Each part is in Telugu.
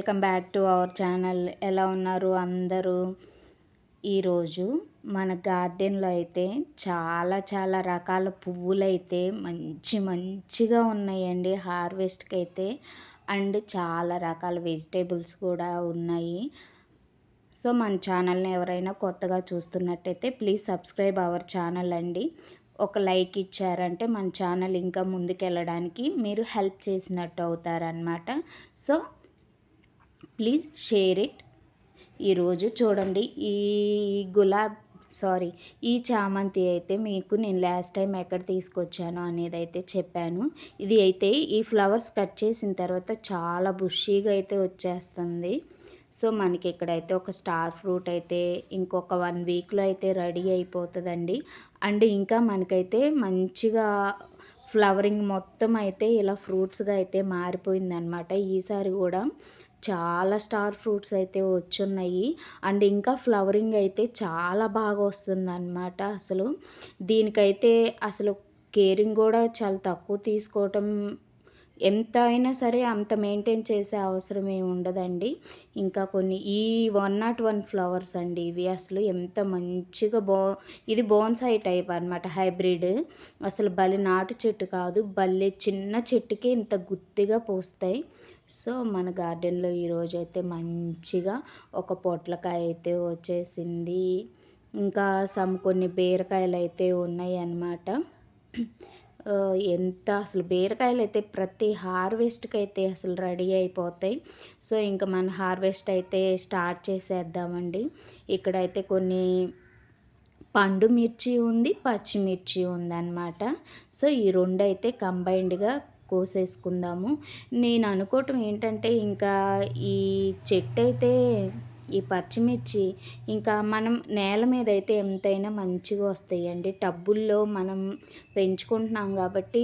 Welcome back to our channel. ఎలా ఉన్నారు అందరూ? ఈరోజు మన గార్డెన్లో అయితే చాలా చాలా రకాల పువ్వులైతే మంచిగా ఉన్నాయండి హార్వెస్ట్కి అయితే. అండ్ చాలా రకాల వెజిటేబుల్స్ కూడా ఉన్నాయి. సో మన ఛానల్ని ఎవరైనా కొత్తగా చూస్తున్నట్టయితే ప్లీజ్ సబ్స్క్రైబ్ అవర్ ఛానల్ అండి. ఒక లైక్ ఇచ్చారంటే మన ఛానల్ ఇంకా ముందుకెళ్ళడానికి మీరు హెల్ప్ చేసినట్టు అవుతారనమాట. So please share it. ఈరోజు చూడండి, ఈ చామంతి అయితే మీకు నేను లాస్ట్ టైం ఎక్కడ తీసుకొచ్చాను అనేది అయితే చెప్పాను. ఇది అయితే ఈ ఫ్లవర్స్ కట్ చేసిన తర్వాత చాలా బుషీగా అయితే వచ్చేస్తుంది. సో మనకి ఇక్కడైతే ఒక స్టార్ ఫ్రూట్ అయితే ఇంకొక 1 వీక్లో అయితే రెడీ అయిపోతుందండి. అండ్ ఇంకా మనకైతే మంచిగా ఫ్లవరింగ్ మొత్తం అయితే ఇలా ఫ్రూట్స్గా అయితే మారిపోయిందనమాట. ఈసారి కూడా చాలా స్టార్ ఫ్రూట్స్ అయితే వచ్చున్నాయి. అండ్ ఇంకా ఫ్లవరింగ్ అయితే చాలా బాగా వస్తుందన్నమాట. అసలు దీనికైతే అసలు కేరింగ్ కూడా చాలా తక్కువ తీసుకోవటం, ఎంత అయినా సరే అంత మెయింటైన్ చేసే అవసరం ఏమి ఉండదండి. ఇంకా కొన్ని ఈ 101 ఫ్లవర్స్ అండి ఇవి. అసలు ఎంత మంచిగా ఇది బోన్సాయి టైప్ అనమాట, హైబ్రిడ్. అసలు భలే నాటు చెట్టు కాదు, భలే చిన్న చెట్టుకే ఇంత గుత్తిగా పూస్తాయి. సో మన గార్డెన్లో ఈరోజు అయితే మంచిగా ఒక పొట్లకాయ అయితే వచ్చేసింది. ఇంకా కొన్ని బీరకాయలు అయితే ఉన్నాయి అన్నమాట. ఎంత అసలు బీరకాయలు అయితే ప్రతి హార్వెస్ట్కి అయితే అసలు రెడీ అయిపోతాయి. సో ఇంకా మన హార్వెస్ట్ అయితే స్టార్ట్ చేసేద్దామండి. ఇక్కడైతే కొన్ని పండు మిర్చి ఉంది, పచ్చిమిర్చి ఉందన్నమాట. సో ఈ రెండు అయితే కంబైన్డ్గా కోసేసుకుందాము. నేను అనుకోవటం ఏంటంటే, ఇంకా ఈ చెట్టు అయితే ఈ పచ్చిమిర్చి ఇంకా మనం నేల మీద అయితే ఎంతైనా మంచిగా వస్తాయండి. టబ్బుల్లో మనం పెంచుకుంటున్నాం కాబట్టి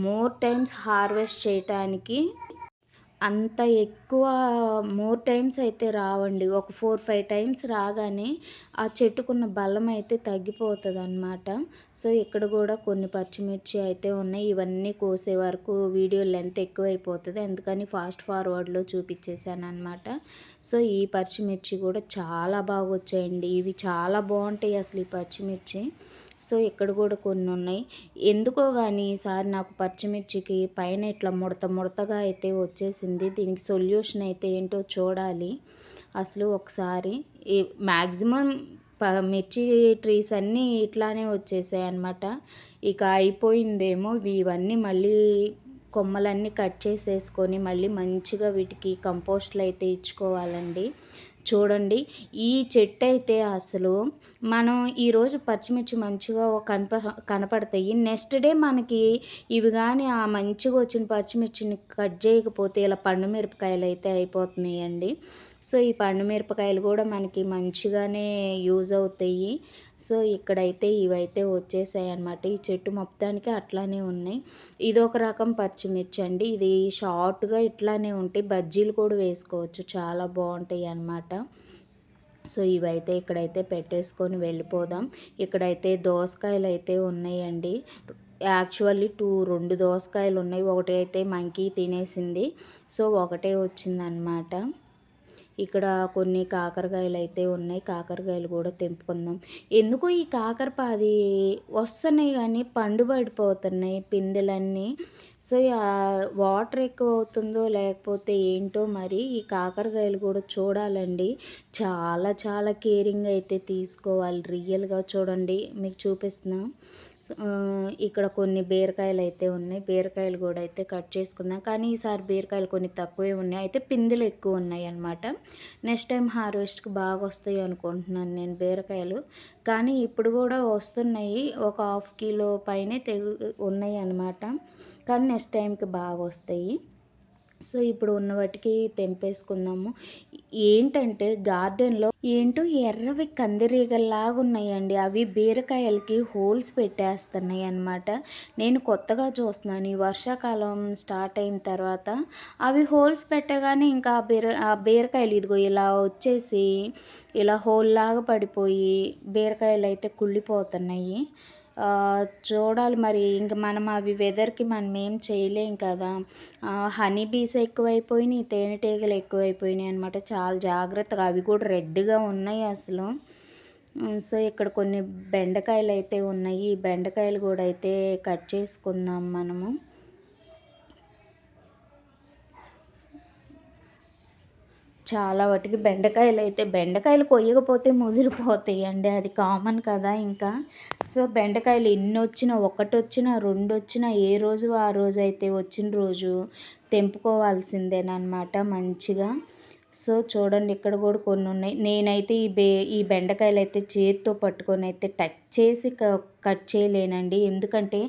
మోర్ టైమ్స్ హార్వెస్ట్ చేయటానికి అంత ఎక్కువ మోర్ టైమ్స్ అయితే రావండి. ఒక 4, 5 టైమ్స్ రాగానే ఆ చెట్టుకున్న బలం అయితే తగ్గిపోతుందన్నమాట. సో ఇక్కడ కూడా కొన్ని పచ్చిమిర్చి అయితే ఉన్నాయి. ఇవన్నీ కోసే వరకు వీడియో లెంత్ ఎక్కువైపోతుంది, అందుకని ఫాస్ట్ ఫార్వర్డ్లో చూపించేశాను అనమాట. సో ఈ పచ్చిమిర్చి కూడా చాలా బాగా వచ్చాయండి. ఇవి చాలా బాగుంటాయి అసలు ఈ పచ్చిమిర్చి. సో ఇక్కడ కూడా కొన్ని ఉన్నాయి. ఎందుకో కానీ ఈసారి నాకు పచ్చిమిర్చికి పైన ఇట్లా ముడతగా అయితే వచ్చేసింది. దీనికి సొల్యూషన్ అయితే ఏంటో చూడాలి. అసలు ఒకసారి మ్యాక్సిమం మిర్చి ట్రీస్ అన్నీ ఇట్లానే వచ్చేసాయి అన్నమాట. ఇక అయిపోయిందేమో. ఇవన్నీ మళ్ళీ కొమ్మలన్నీ కట్ చేసేసుకొని మళ్ళీ మంచిగా వీటికి కంపోస్ట్లు అయితే ఇచ్చుకోవాలండి. చూడండి, ఈ చెట్టు అయితే అసలు మనం ఈరోజు పచ్చిమిర్చి మంచిగా కనపడతాయి. నెక్స్ట్ డే మనకి ఇవి కానీ ఆ మంచిగా వచ్చిన పచ్చిమిర్చిని కట్ చేయకపోతే ఇలా పండు మిరపకాయలు అయితే అయిపోతున్నాయండి. సో ఈ పండు మిరపకాయలు కూడా మనకి మంచిగానే యూజ్ అవుతాయి. సో ఇక్కడైతే ఇవైతే వచ్చేసాయి అన్నమాట. ఈ చెట్టు మొత్తానికి అట్లానే ఉన్నాయి. ఇది ఒక రకం పచ్చిమిర్చి అండి. ఇది షార్ట్గా ఇట్లానే ఉంటాయి. బజ్జీలు కూడా వేసుకోవచ్చు, చాలా బాగుంటాయి అన్నమాట. సో ఇవైతే ఇక్కడైతే పెట్టేసుకొని వెళ్ళిపోదాం. ఇక్కడైతే దోసకాయలు అయితే ఉన్నాయండి. యాక్చువల్లీ 2 దోసకాయలు ఉన్నాయి. ఒకటి అయితే మంకీ తినేసింది, సో ఒకటే వచ్చిందనమాట. ఇక్కడ కొన్ని కాకరకాయలు అయితే ఉన్నాయి. కాకరకాయలు కూడా తెంపుకుందాం. ఎందుకో ఈ కాకరపాది వస్తున్నాయి కానీ పండు పడిపోతున్నాయి పిందెలన్నీ. సో వాటర్ ఎక్కువ అవుతుందో లేకపోతే ఏంటో మరి. ఈ కాకరకాయలు కూడా చూడాలండి. చాలా చాలా కేరింగ్ అయితే తీసుకోవాలి. రియల్గా చూడండి, మీకు చూపిస్తున్నా. ఇక్కడ కొన్ని బీరకాయలు అయితే ఉన్నాయి. బీరకాయలు కూడా అయితే కట్ చేసుకుందాం. కానీ ఈసారి బీరకాయలు కొన్ని తక్కువే ఉన్నాయి, అయితే పిందెలు ఎక్కువ ఉన్నాయి అన్నమాట. నెక్స్ట్ టైం హార్వెస్ట్కి బాగా వస్తాయి అనుకుంటున్నాను నేను బీరకాయలు. కానీ ఇప్పుడు కూడా వస్తున్నాయి, ఒక 1/2 కిలో పైనే ఉన్నాయి అన్నమాట. కానీ నెక్స్ట్ టైంకి బాగా వస్తాయి. సో ఇప్పుడు ఉన్న వాటికి తెంపేసుకుందాము. ఏంటంటే గార్డెన్లో ఏంటో ఎర్రవి కందిరీగల్లాగా ఉన్నాయండి. అవి బీరకాయలకి హోల్స్ పెట్టేస్తున్నాయి అన్నమాట. నేను కొత్తగా చూస్తున్నాను. ఈ వర్షాకాలం స్టార్ట్ అయిన తర్వాత అవి హోల్స్ పెట్టగానే ఇంకా ఆ బీరకాయలు ఇదిగో ఇలా వచ్చేసి ఇలా హోల్ లాగా పడిపోయి బీరకాయలు అయితే కుళ్ళిపోతున్నాయి. చూడాలి మరి ఇంక మనం అవి వెదర్‌కి మనం ఏం చేయలేం కదా! హనీ బీస్ ఎక్కువైపోయినియి, తేనెటీగలు ఎక్కువైపోయినియి అనమాట. చాలా జాగ్రత్తగా అవి కూడా రెడ్‌గా ఉన్నాయి అసలు. సో, ఇక్కడ కొన్ని బెండకాయలైతే ఉన్నాయి. ఈ బెండకాయలు గూడా అయితే కట్ చేసుకుందాం మనము. చాలా వాటికి బెండకాయలు కొయ్యకపోతే ముదిరిపోతాయండి. అది కామన్ కదా ఇంకా. సో, బెండకాయలు ఎన్నొచ్చినా, ఒకటొచ్చినా, రెండొచ్చినా ఏ రోజు ఆ రోజైతే వచ్చిన రోజు తెంపుకోవాల్సిందేననమాట మంచిగా. సో, చూడండి ఇక్కడ గూడా కొన్నున్నాయి. నేనైతే ఈ బెండకాయలైతే చేత్తో పట్టుకొనైతే టచ్ చేసి కట్ చేయలేనండి. ఎందుకంటే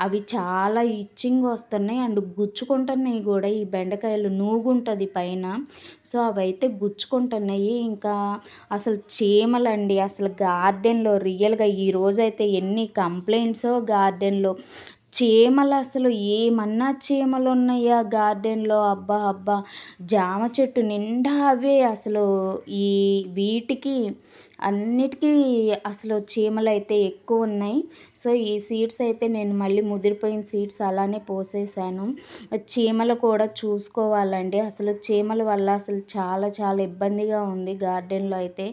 అవి చాలా ఇచ్చింగొస్తున్నాయి అండ్ గుచ్చుకుంటున్నాయి గూడా. ఈ బెండకాయలు నూగుంటది పైన. సో, అవైతే గుచ్చుకుంటున్నాయి. ఇంకా అసలు చీమలండి అసలు గార్డెన్‌లో రియల్‌గా ఈరోజైతే ఎన్ని కంప్లెయింట్సో గార్డెన్‌లో. చీమలసలు ఏమన్నా చీమలున్నయా గార్డెన్‌లో అబ్బా! అబ్బా! జామ చెట్టు నిండా అవే అసలు. ఈ వీటికి అన్నిటికీ అసలు చీమలైతే ఎక్కువున్నాయి. సో, ఈ సీడ్స్ అయితే నేను మళ్ళీ ముదిరిపోయిన సీడ్స్ అలానే పోసేసాను. చీమలు కూడా చూసుకోవాలండి. అసలు చీమల వల్ల అసలు చాలా చాలా ఇబ్బందిగా ఉంది గార్డెన్‌లో అయితే.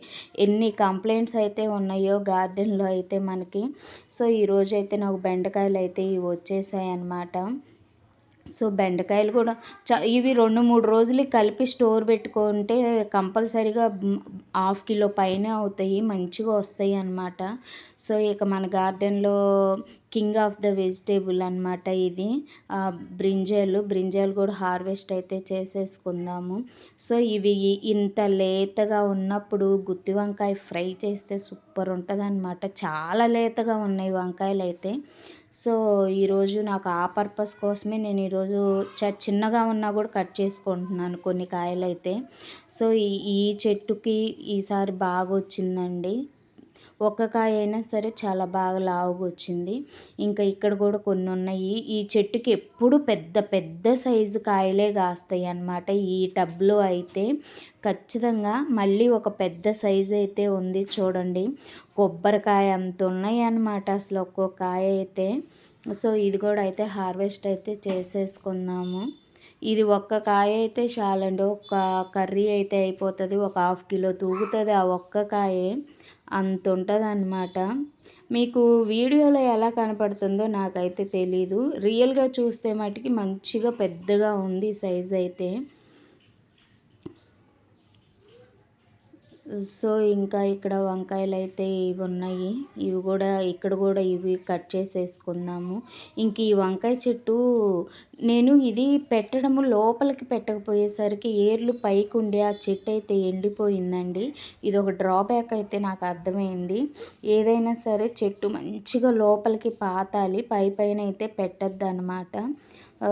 ఎన్ని కంప్లెయింట్స్ అయితే ఉన్నాయో గార్డెన్‌లో అయితే మనకి. సో, ఈరోజైతే నాకు బెండకాయలైతే ఇవి వచ్చేసాయన్నమాట. సో, బెండకాయలు గూడా ఇవి 2, 3 రోజులకి కలిపి స్టోర్ బెట్టుకుంటే కంపల్సరీగా హాఫ్ కిలో పైనే అవుతాయి. మంచిగా వస్తాయన్నమాట. సో, ఇక మన గార్డెన్‌లో కింగ్ ఆఫ్ ద వెజిటేబుల్ అనమాట ఇది. బ్రింజాలు గూడా హార్వెస్ట్ అయితే చేసేసుకుందాము. సో, ఇవి ఇంత లేతగా ఉన్నప్పుడు గుత్తి వంకాయ ఫ్రై చేస్తే సూపర్ ఉంటదనమాట. చాలా లేతగా ఉన్నాయి వంకాయలైతే. సో, ఈరోజు నాకు ఆ పర్పస్ కోసమే నేను ఈరోజు చిన్నగా ఉన్నా గూడా కట్ చేసుకుంటున్నాను కొన్ని కాయలైతే. సో, ఈ ఈ చెట్టుకి ఈసారి బాగొచ్చిందండి. ఒక్క కాయ అయినా సరే చాలా బాగా లావుగొచ్చింది. ఇంకా ఇక్కడ గూడా కొన్నున్నాయి. ఈ చెట్టుకి ఎప్పుడు పెద్ద పెద్ద సైజు కాయలే గాస్తాయన్నమాట. ఈ టబ్‌లో అయితే ఖచ్చితంగా మళ్ళీ ఒక పెద్ద సైజయితే ఉంది చూడండి. కొబ్బరికాయ అంతున్నయన్నమాట అసలు ఒక్కో కాయ అయితే. సో, ఇది గూడా అయితే హార్వెస్ట్ అయితే చేసేసుకుందాము. ఇది ఒక్క కాయ అయితే చాలండి. ఒక కర్రీ అయితే అయిపోతది. ఒక హాఫ్ కిలో తూగుతది ఆ ఒక్క కాయే. అంతుంటదనమాట. మీకు వీడియోలో ఎలా కనపడుతుందో నాకైతే తెలీదు. రియల్‌గా చూస్తే మటికి మంచిగా పెద్దగా ఉంది సైజయితే. సో, ఇంకా ఇక్కడ వంకాయలైతే ఇవున్నాయి. ఇక్కడ గూడా ఇవి కట్ చేసేసుకుందాము. ఇంక ఈ వంకాయ చెట్టు నేను ఇది పెట్టడము లోపలికి పెట్టకపోయేసరికి ఏర్లు పైకుండి ఆ చెట్టయితే ఎండిపోయిందండి. ఇదొక డ్రాబ్యాక్ అయితే నాకు అర్థమైంది. ఏదైనా సరే చెట్టు మంచిగా లోపలికి పాతాలి. పైనైతే పెట్టొద్దనమాట.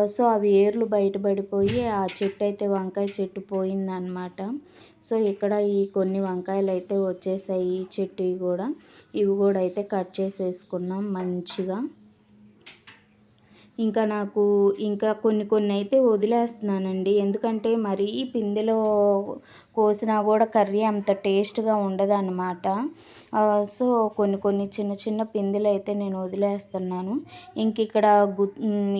సో, అవి ఏర్లు బయటపడిపోయి ఆ చెట్టయితే వంకాయ చెట్టు పోయిందనమాట. సో, ఇక్కడ ఈ కొన్ని వంకాయలైతే వచ్చేసాయి ఈ చెట్టుయి గూడా. ఇవి గూడా అయితే కట్ చేసేసుకున్నాం మంచిగా. ఇంకా కొన్ని కొన్నయితే వదిలేస్తున్నానండి. ఎందుకంటే మరీ పిందెలో కోసినా గూడా కర్రీ అంత టేస్ట్‌గా ఉండదనమాట. సో, కొన్ని చిన్న చిన్న పిందెలైతే నేను వదిలేస్తున్నాను. ఇంకిక్కడ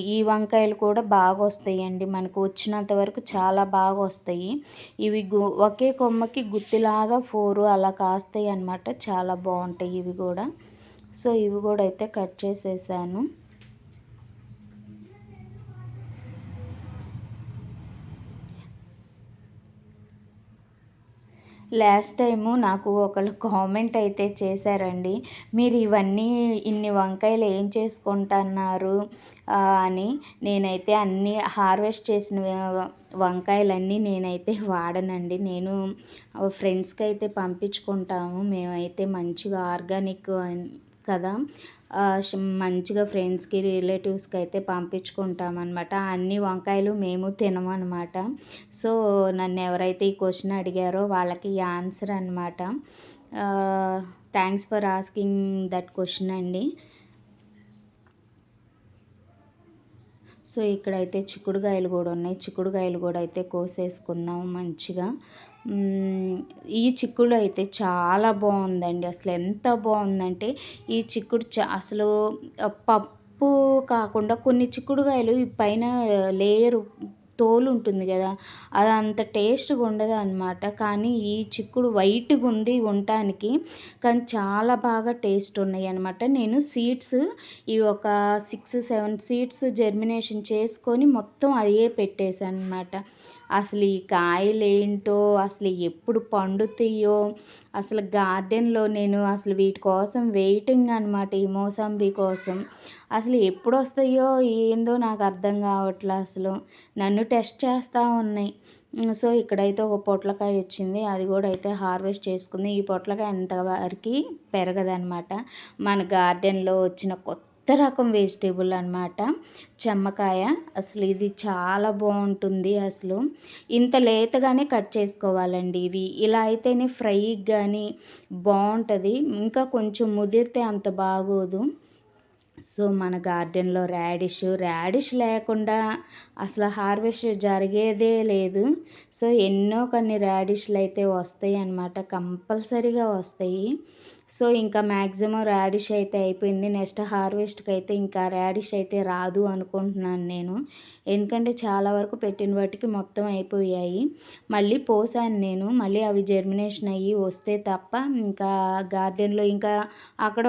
ఈ వంకాయలు కూడా బాగొస్తాయండి. మనకు వచ్చినంత వరకు చాలా బాగొస్తాయి. ఇవి ఒకే కొమ్మకి గుత్తిలాగా 4 అలా కాస్తాయన్నమాట. చాలా బావుంటాయి ఇవి గూడా. సో, ఇవి గూడా అయితే కట్ చేసేసాను. లాస్ట్ టైము నాకు ఒకళ్ళు కామెంట్ అయితే చేశారండి. మీరు ఇన్ని వంకాయలు ఏం చేసుకుంటున్నారు అని. నేనైతే అన్నీ హార్వెస్ట్ చేసిన వంకాయలన్నీ నేనైతే వాడనండి. నేను ఫ్రెండ్స్‌కైతే పంపించుకుంటాము. మేమైతే మంచిగా ఆర్గానిక్ కదా! మంచిగా ఫ్రెండ్స్‌కి, రిలేటివ్స్‌కి అయితే పంపించుకుంటామనమాట. అన్ని వంకాయలు మేము తినమనమాట. సో, నన్నెవరైతే ఈ క్వెషన్ అడిగారో వాళ్ళకి ఈ ఆన్సర్ అనమాట. Thanks for asking that question అండి. సో, ఇక్కడైతే చిక్కుడుగాయలు గూడా ఉన్నాయి. చిక్కుడుగాయలు గూడా అయితే కోసేసుకుందాం మంచిగా. హ్మ్. ఈ చిక్కుడు అయితే చాలా బావుందండి. అసలెంత బావుందంటే, ఈ చిక్కుడు అసలు పప్పు కాకుండా కొన్ని చిక్కుడుగాయలు ఈ పైన లేయరు తోలుంటుంది గదా! అదంత టేస్ట్‌గా ఉండదనమాట. కానీ ఈ చిక్కుడు వైట్‌గుంది ఉండటానికి. కానీ చాలా బాగా టేస్ట్ ఉన్నాయనమాట. నేను సీడ్స్ ఇవి ఒక 6, 7 సీడ్స్ జర్మినేషన్ చేసుకొని మొత్తం అయ్యే పెట్టేసాననమాట. అసలు ఈ కాయలేంటో, అసలు ఎప్పుడు పండుతాయో, అసలు గార్డెన్‌లో నేను అసలు వీటి కోసం వెయిటింగ్ అనమాట. ఈ మోసాంబీ కోసం. అసలు ఎప్పుడొస్తాయో ఏందో నాకు అర్థం కావట్లే అసలు. నన్ను టెస్ట్ చేస్తా ఉన్నాయి. సో, ఇక్కడైతే ఒక పొట్లకాయ వచ్చింది. అది కూడా అయితే హార్వెస్ట్ చేసుకుంది. ఈ పొట్లకాయ అంతవరకి పెరగదనమాట. మన గార్డెన్‌లో వచ్చిన కొత్త రకం వెజిటబుల్ అనమాట. చెమ్మకాయ. అసలు ఇది చాలా బావుంటుంది అసలు. ఇంత లేతగానే కట్ చేసుకోవాలండి ఇవి. ఇలా అయితేనే ఫ్రైకి గానీ బావుంటది. ఇంకా కొంచెం ముదిరితే అంత బాగోదు. సో, మన గార్డెన్‌లో రాడిష్ లేకుండా అసలు హార్వెస్ట్ జరిగేదే లేదు. సో, ఎన్నో కొన్ని రాడిష్‌లయితే వస్తాయన్నమాట. కంపల్సరీగా వస్తాయి. సో, ఇంకా మాక్సిమం రాడిష్ అయితే అయిపోయింది. నెక్స్ట్ హార్వెస్ట్‌కైతే ఇంకా రాడిష్ అయితే రాదు అనుకుంటున్నాను నేను. ఎందుకంటే చాలా వరకు పెట్టిన వాటికి మొత్తం అయిపోయాయి. మళ్ళీ పోసాను నేను. మళ్ళీ అవి జర్మినేషన్ అయ్యి వస్తే తప్ప ఇంకా గార్డెన్‌లో ఇంకా అక్కడ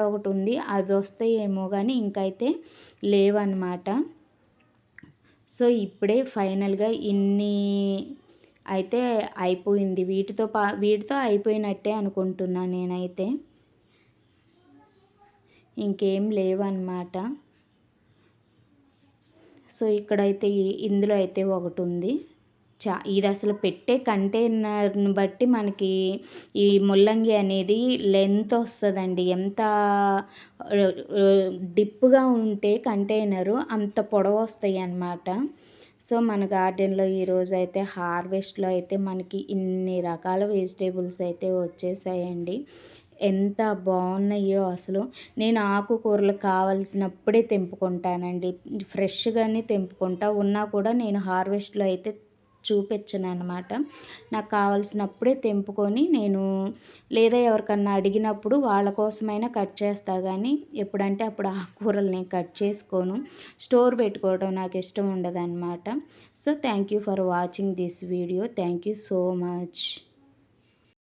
ఒకటి ఉంది. అవి వస్తాయేమో గానీ ఇంకైతే లేవన్నమాట. సో, ఇప్పుడే ఫైనల్‌గా ఇన్ని అయితే అయిపోయింది. వీటితో అయిపోయినట్టే అనుకుంటున్నా నేనైతే. ఇంకేం లేవన్నమాట. సో, ఇక్కడైతే ఇందులో అయితే ఒకటుంది. ఇదసలు పెట్టే కంటైనర్‌ని బట్టి మనకి ఈ ముల్లంగి అనేది లెంత్ ఒస్తదండి. ఎంత డిప్‌గా ఉంటే కంటైనరు అంత పొడవొస్తాయన్నమాట. సో, మన గార్డెన్‌లో ఈరోజైతే హార్వెస్ట్‌లో అయితే మనకి ఇన్ని రకాల వెజిటబుల్స్ అయితే వచ్చేసాయండి. ఎంత బావున్నాయో అసలు. నేను ఆకుకూరలు కావాల్సినప్పుడే తెంపుకుంటానండి. ఫ్రెష్‌గానే తెంపుకుంటా. ఉన్నా కూడా నేను హార్వెస్ట్‌లో అయితే చూపించననమాట. నాకు కావాల్సినప్పుడే తెంపుకొని నేను లేదా ఎవరికన్నా అడిగినప్పుడు వాళ్ళ కోసమైనా కట్ చేస్తా గానీ, ఎప్పుడంటే అప్పుడు ఆకుకూరలు నేను కట్ చేసుకోను. స్టోర్ పెట్టుకోవడం నాకు ఇష్టం ఉండదనమాట. So, thank you for watching this video. Thank you so much.